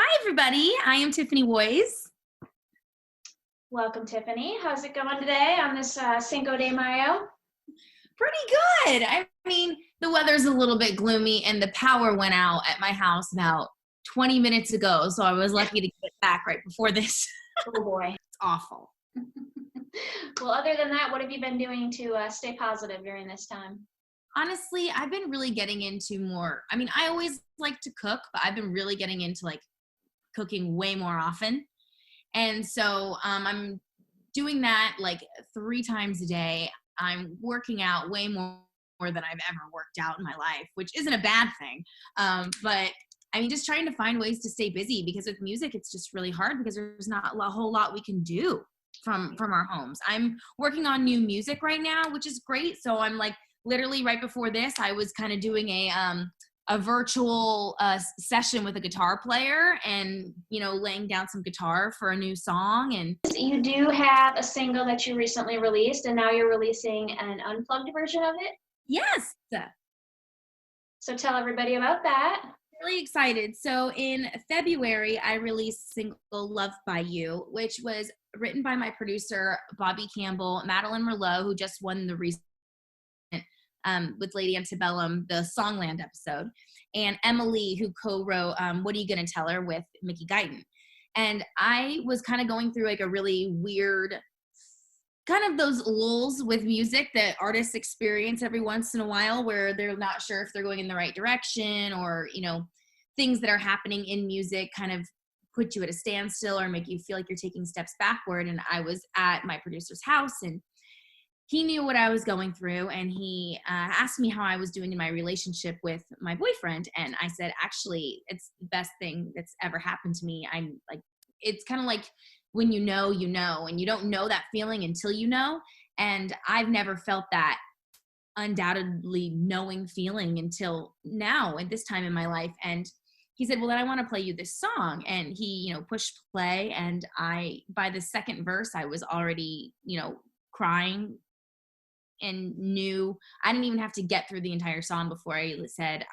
Hi, everybody. I am Tiffany Woys. Welcome, Tiffany. How's it going today on this Cinco de Mayo? Pretty good. I mean, the weather's a little bit gloomy, and the power went out at my house about 20 minutes ago, so I was lucky to get it back right before this. Oh, boy. It's awful. Well, other than that, what have you been doing to stay positive during this time? Honestly, I've been really getting into more. I mean, I always like to cook, but I've been really getting into cooking way more often. And so I'm doing that like 3 times a day. I'm working out way more than I've ever worked out in my life, which isn't a bad thing. But I mean, just trying to find ways to stay busy, because with music, it's just really hard because there's not a whole lot we can do from our homes. I'm working on new music right now, which is great. So I'm like literally right before this, I was kind of doing a virtual session with a guitar player, and laying down some guitar for a new song. And You do have a single that you recently released, and now you're releasing an unplugged version of it. yes, So tell everybody about that. really excited. So in February, I released single Love by You, which was written by my producer Bobby Campbell, Madeline Merlot, who just won the recent with Lady Antebellum, the Songland episode, and Emily, who co-wrote What Are You Gonna Tell Her with Mickey Guyton. And I was kind of going through like a really weird, kind of those lulls with music that artists experience every once in a while, where they're not sure if they're going in the right direction, or things that are happening in music kind of put you at a standstill or make you feel like you're taking steps backward. And I was at my producer's house, and he knew what I was going through, and he asked me how I was doing in my relationship with my boyfriend. And I said, actually, it's the best thing that's ever happened to me. I'm like, it's kind of like when and you don't know that feeling until you know. And I've never felt that undoubtedly knowing feeling until now at this time in my life. And he said, well, then I want to play you this song. And he, pushed play. And by the second verse, I was already, crying, and knew I didn't even have to get through the entire song before I said,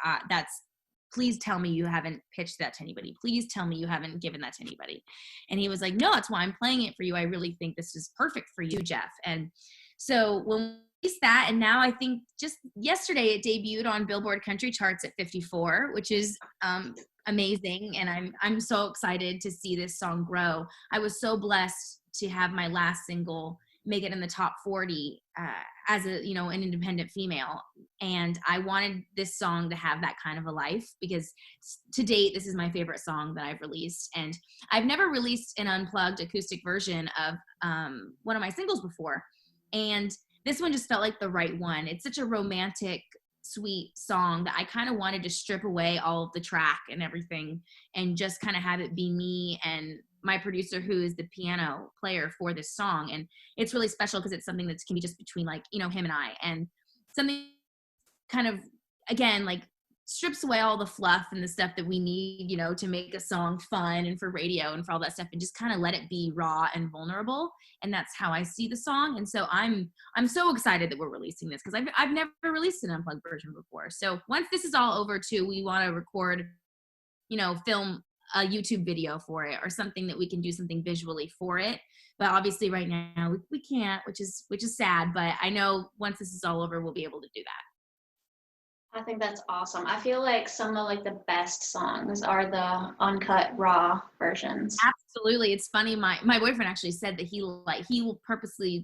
please tell me you haven't pitched that to anybody. Please tell me you haven't given that to anybody. And he was like, no, that's why I'm playing it for you. I really think this is perfect for you, Jeff. And so when we released that, and now I think just yesterday it debuted on Billboard Country Charts at 54, which is amazing. And I'm so excited to see this song grow. I was so blessed to have my last single make it in the top 40 as an independent female. And I wanted this song to have that kind of a life, because to date, this is my favorite song that I've released. And I've never released an unplugged acoustic version of one of my singles before. And this one just felt like the right one. It's such a romantic, sweet song that I kind of wanted to strip away all of the track and everything and just kind of have it be me and my producer, who is the piano player for this song. And it's really special because it's something that can be just between him and I, and something kind of, again, like strips away all the fluff and the stuff that we need, to make a song fun and for radio and for all that stuff, and just kind of let it be raw and vulnerable. And that's how I see the song. And so I'm so excited that we're releasing this, because I've never released an unplugged version before. So once this is all over too, we want to record, film a YouTube video for it, or something that we can do something visually for it. But obviously right now we can't, which is sad. But I know once this is all over, we'll be able to do that. I think that's awesome. I feel like some of the best songs are the uncut raw versions. Absolutely. It's funny. My boyfriend actually said that he will purposely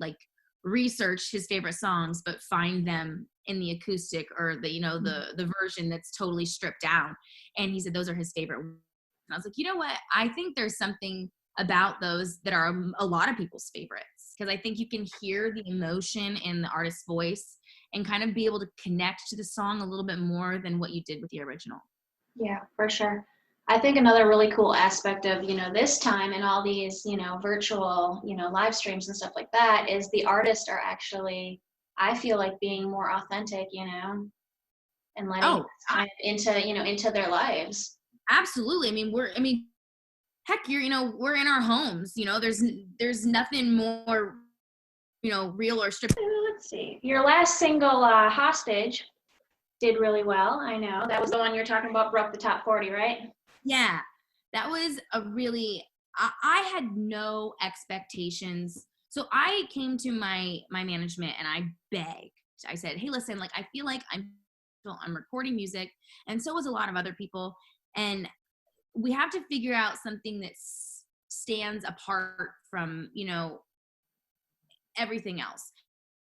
research his favorite songs, but find them in the acoustic or the version that's totally stripped down. And he said those are his favorite. And I was like, you know what? I think there's something about those that are a lot of people's favorites, because I think you can hear the emotion in the artist's voice and kind of be able to connect to the song a little bit more than what you did with the original. Yeah, for sure. I think another really cool aspect of, this time and all these, virtual, live streams and stuff like that is the artists are actually, I feel like, being more authentic, and letting time into their lives. Absolutely. Heck, we're in our homes, there's nothing more, real or stripped. Let's see. Your last single, Hostage, did really well. I know. That was the one you're talking about, broke the top 40, right? Yeah. that was a really, I had no expectations. So I came to my management and I begged. I said, hey, listen, like I feel like I'm recording music, and so was a lot of other people. And we have to figure out something that stands apart from, everything else.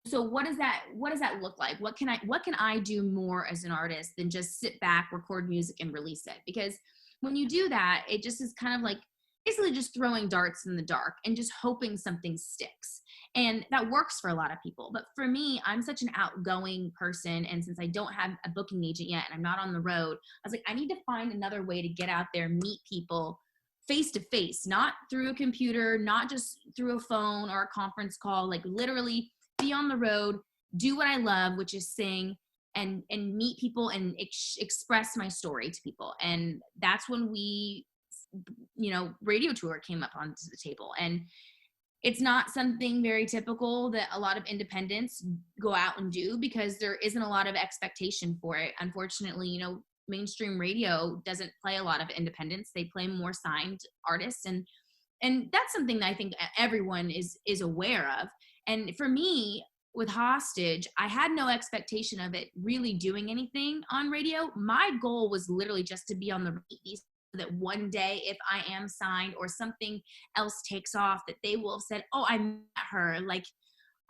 So what does that look like? What can I do more as an artist than just sit back, record music and release it? Because when you do that, it just is kind of like basically just throwing darts in the dark and just hoping something sticks. And that works for a lot of people. But for me, I'm such an outgoing person. And since I don't have a booking agent yet and I'm not on the road, I was like, I need to find another way to get out there, meet people face to face, not through a computer, not just through a phone or a conference call, like literally be on the road, do what I love, which is sing and meet people and express my story to people. And that's when radio tour came up onto the table. And it's not something very typical that a lot of independents go out and do because there isn't a lot of expectation for it. Unfortunately, mainstream radio doesn't play a lot of independents. They play more signed artists. And that's something that I think everyone is aware of. And for me, with Hostage, I had no expectation of it really doing anything on radio. My goal was literally just to be on the radio so that one day if I am signed or something else takes off, that they will have said, oh, I met her. Like,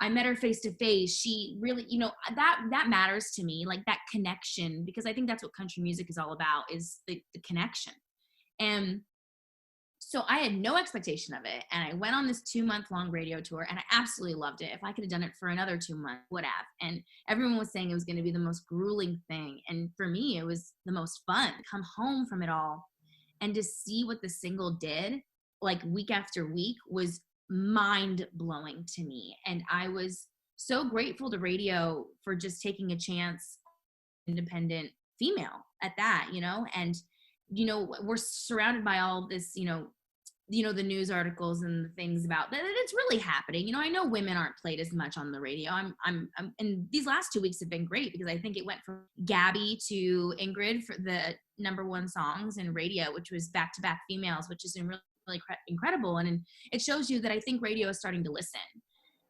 I met her face to face. She really, that matters to me, like that connection, because I think that's what country music is all about, is the connection. And so I had no expectation of it. And I went on this 2-month-long radio tour and I absolutely loved it. If I could have done it for another 2 months, would have. And everyone was saying it was going to be the most grueling thing. And for me, it was the most fun. Come home from it all and to see what the single did, like week after week, was mind blowing to me. And I was so grateful to radio for just taking a chance, independent female at that, and we're surrounded by all this, the news articles and the things about that it's really happening. I know women aren't played as much on the radio. I'm and these last 2 weeks have been great because I think it went from Gabby to Ingrid for the #1 songs in radio, which was back-to-back females, which is really incredible. And it shows you that I think radio is starting to listen.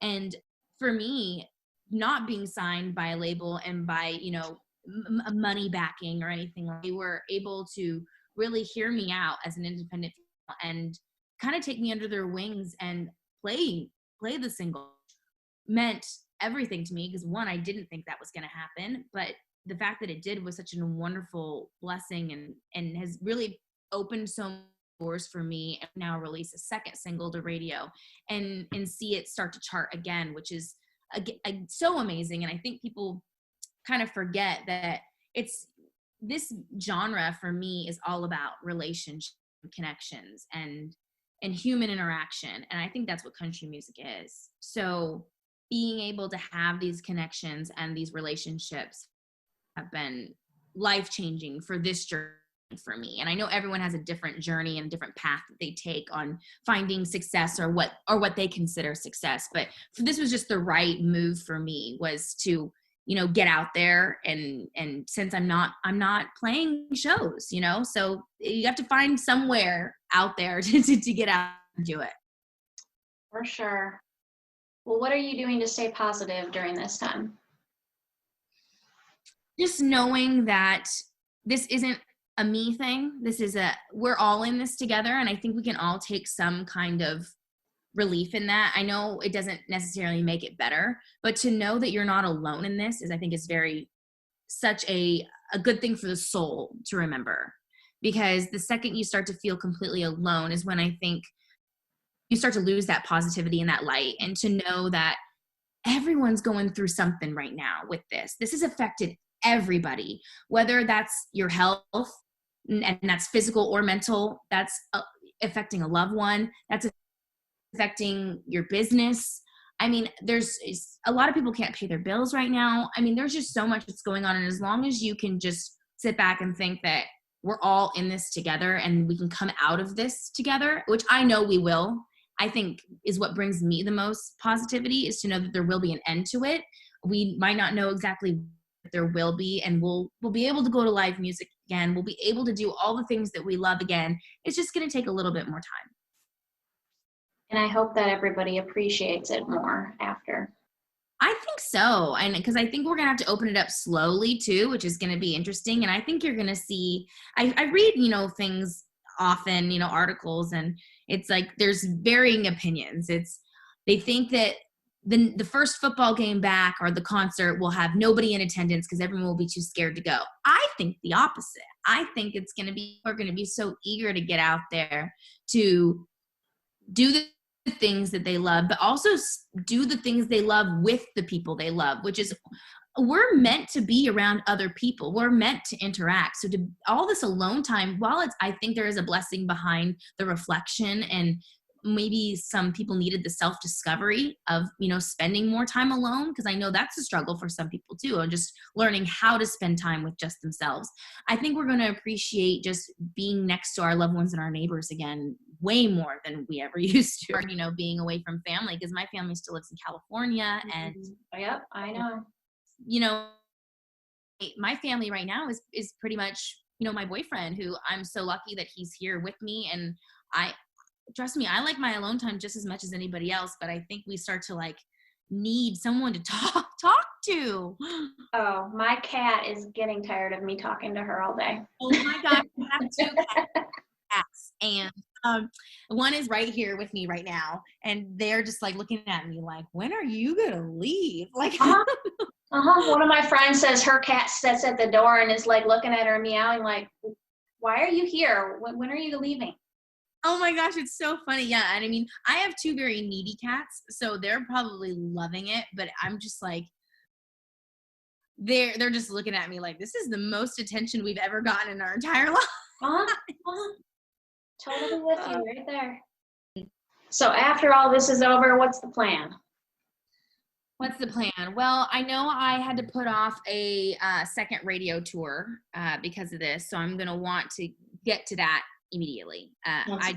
And for me, not being signed by a label and by, money backing or anything, they were able to really hear me out as an independent and kind of take me under their wings and play the single meant everything to me. Because one, I didn't think that was going to happen, but the fact that it did was such a wonderful blessing and has really opened so many doors for me. And now release a second single to radio and see it start to chart again, which is so amazing. And I think people kind of forget that this genre for me is all about relationship connections and human interaction. And I think that's what country music is. So being able to have these connections and these relationships have been life-changing for this journey for me. And I know everyone has a different journey and a different path that they take on finding success or what they consider success. But this was just the right move for me, was to get out there and since I'm not playing shows, so you have to find somewhere out there to get out and do it. For sure. Well, what are you doing to stay positive during this time? Just knowing that this isn't a me thing. We're all in this together. And I think we can all take some kind of relief in that. I know it doesn't necessarily make it better, but to know that you're not alone in this I think is such a good thing for the soul to remember. Because the second you start to feel completely alone is when I think you start to lose that positivity and that light. And to know that everyone's going through something right now with this. This has affected everybody, whether that's your health and that's physical or mental, that's affecting a loved one, that's affecting your business. I mean, there's a lot of people can't pay their bills right now. I mean, there's just so much that's going on. And as long as you can just sit back and think that we're all in this together and we can come out of this together, which I know we will, I think is what brings me the most positivity, is to know that there will be an end to it. We might not know exactly what there will be, and we'll be able to go to live music again. We'll be able to do all the things that we love again. It's just going to take a little bit more time. And I hope that everybody appreciates it more after. I think so. And because I think we're going to have to open it up slowly too, which is going to be interesting. And I think you're going to see, I read, things often, articles, and it's like, there's varying opinions. They think that the first football game back or the concert will have nobody in attendance because everyone will be too scared to go. I think the opposite. I think we're going to be so eager to get out there to do the things that they love, but also do the things they love with the people they love, which is, we're meant to be around other people. We're meant to interact. So all this alone time, while I think there is a blessing behind the reflection, and maybe some people needed the self-discovery of, spending more time alone, because I know that's a struggle for some people too, and just learning how to spend time with just themselves. I think we're going to appreciate just being next to our loved ones and our neighbors again way more than we ever used to, being away from family, because my family still lives in California. And yep, I know. My family right now is pretty much, my boyfriend, who I'm so lucky that he's here with me. And trust me, I like my alone time just as much as anybody else, but I think we start to need someone to talk to. Oh, my cat is getting tired of me talking to her all day. Oh my God, I have 2 cats, and one is right here with me right now, and they're just looking at me like, when are you gonna leave? One of my friends says her cat sits at the door and is looking at her, meowing like, why are you here? When are you leaving? Oh my gosh, it's so funny. Yeah. And I mean, I have 2 very needy cats, so they're probably loving it, but I'm just they're just looking at me like, this is the most attention we've ever gotten in our entire life. Totally with you right there. So after all this is over, what's the plan? What's the plan? Well, I know I had to put off a second radio tour because of this, so I'm going to want to get to that immediately. I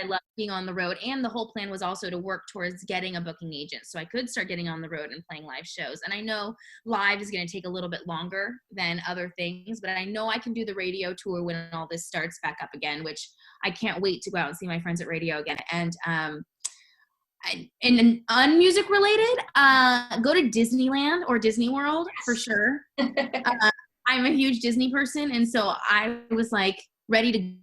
love being on the road, and the whole plan was also to work towards getting a booking agent so I could start getting on the road and playing live shows. And I know live is going to take a little bit longer than other things, but I know I can do the radio tour when all this starts back up again, which I can't wait to go out and see my friends at radio again. And unmusic related, go to Disneyland or Disney World for sure. I'm a huge Disney person, and so I was ready to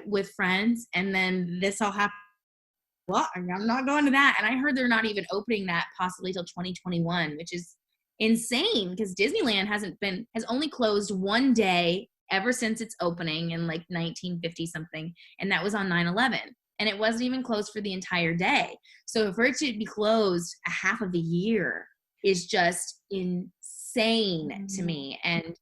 with friends, and then this all happened. Well, I'm not going to that. And I heard they're not even opening that possibly till 2021, which is insane, because Disneyland has only closed one day ever since its opening in 1950 something, and that was on 9/11, and it wasn't even closed for the entire day. So for it to be closed a half of the year is just insane to me. And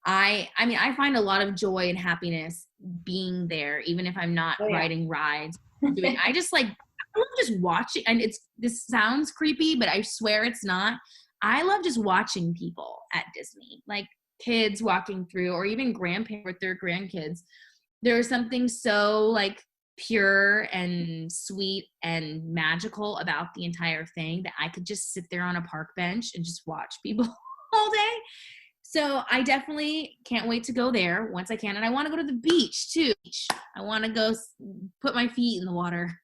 I find a lot of joy and happiness being there, even if I'm not riding rides. I love just watching, and this sounds creepy, but I swear it's not. I love just watching people at Disney, kids walking through, or even grandparents with their grandkids. There's something so pure and sweet and magical about the entire thing that I could just sit there on a park bench and just watch people all day. So I definitely can't wait to go there once I can. And I want to go to the beach too. I want to go put my feet in the water.